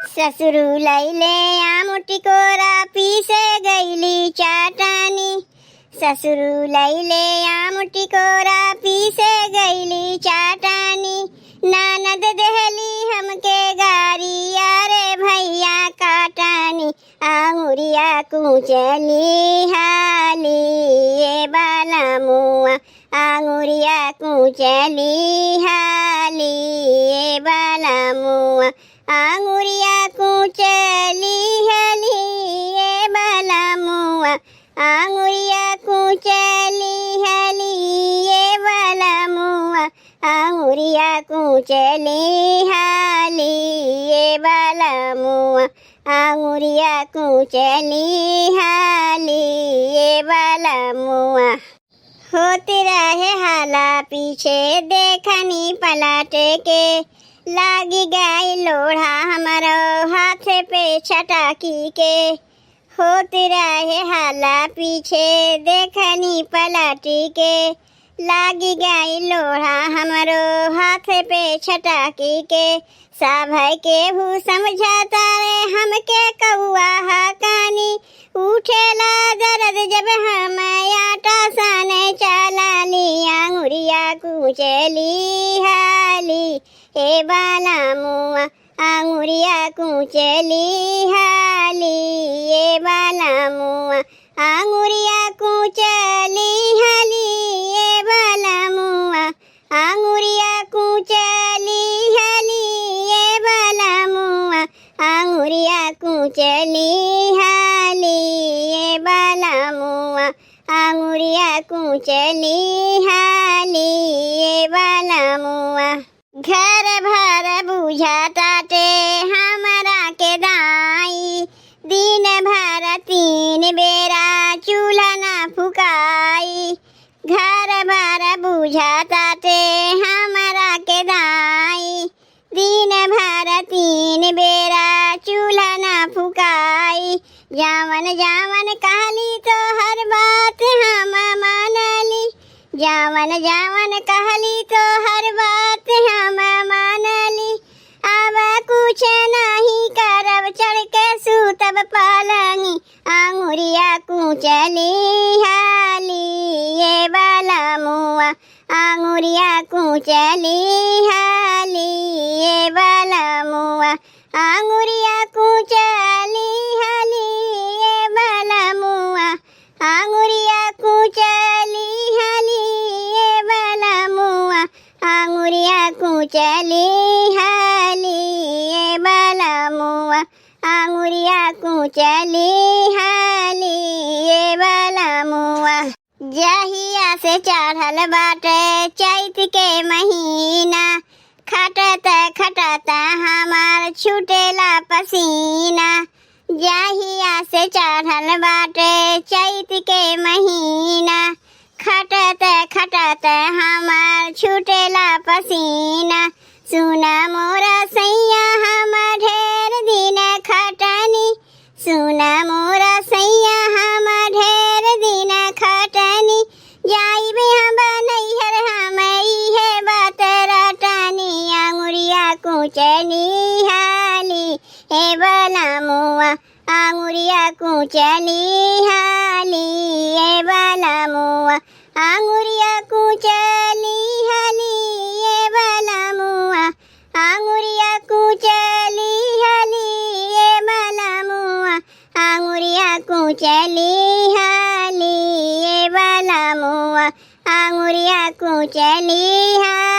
ससुरु लैले आमुटी कोरा पीसे गईली चाटानी। ससुरु लैले आमुटी कोरा पीसे गईली चाटानी। ननद देहली हमके गारी यारे भैया काटानी। आंगुरिया कुचली हाली ये बाला मुआ। आंगुरिया कुचली हाली ये बाला मुआ। आंगुरिया कुचली हाली ये बाला मुआ। आंगुरिया कुचली हाली ये बाला मुआ। आंगुरिया कुचली हाली ये बाला मुआ। आंगुरिया कुचली हाली ये बाला मुआ। होते रहे हाला पीछे देखनी पलट के। लागी गई लोढ़ा हमारो हाथ पे छटाकी के। होते रहे हाला पीछे देखनी पलटी के। लागी गई लोढ़ा हमारो हाथ पे छटाकी के। साभय के भू समझाता रे हमके कौआ हकानी। उठेला दर्द जब हम आटा साने चलानी। आंगुरिया कुचली हाली हे बाला मुआ। आंगुरिया कुचली हाली ये बाला मुआ। आंगुरिया कुचली हाली ये बाला मुआ। आंगुरिया कुचली हाली ये बाला मुआ। आंगुरिया कुचली हाली ये बाला मुआ। आंगुरिया कुचली हाली ये बाला मुआ। घर भर बुझाताटे हमारा के दाई। दिन भर 3 बेरा चूल्हा ना फुकाई। घर भर बुझाताटे हमारा के दाई। दिन भर 3 बेरा चूल्हा ना फुकाई। जावन जावन कहली तो हर बात हम मानली। जावन जावन कहली तो हर बात हम मानली। अब कुछ नहीं करब चढ़ के सूतब पलंगी। आंगुरिया कुचली हाली ये बाला मुआ। आंगुरिया कुचली हाली ये बाला मुआ। आंगुरिया कुचली हाली ये बाला मुआ। आंगुरिया कुचली हाली ये बाला मुआ। आंगुरिया कुचली हाली ये बाला मुआ। आंगुरिया कुचली हाली ये बाला मुआ। जहिया से चढ़ल बाटे चैत के महीना। खटत खटत हमार छूटेला पसीना। जहिया से चढ़ल बाटे चैत के महीना। खटत खटत हमार छूटेला पसीना। सुना मोरा सैया हम ढेर दिन खटनी। सुना मोरा सैया हम ढेर दिन खटनी। जाई भी हम नैहर हम इहे बात रटनी। आंगुरिया कुचली हाली हे बाला मुआ। आंगुरिया कुचली हाली ये बाला मुआ। आंगुरिया कुचली हाली ये बाला मुआ। आंगुरिया कुचली हाली ये बाला मुआ। आंगुरिया कुचली हाली ये बाला मुआ। आंगुरिया कुचली हाली।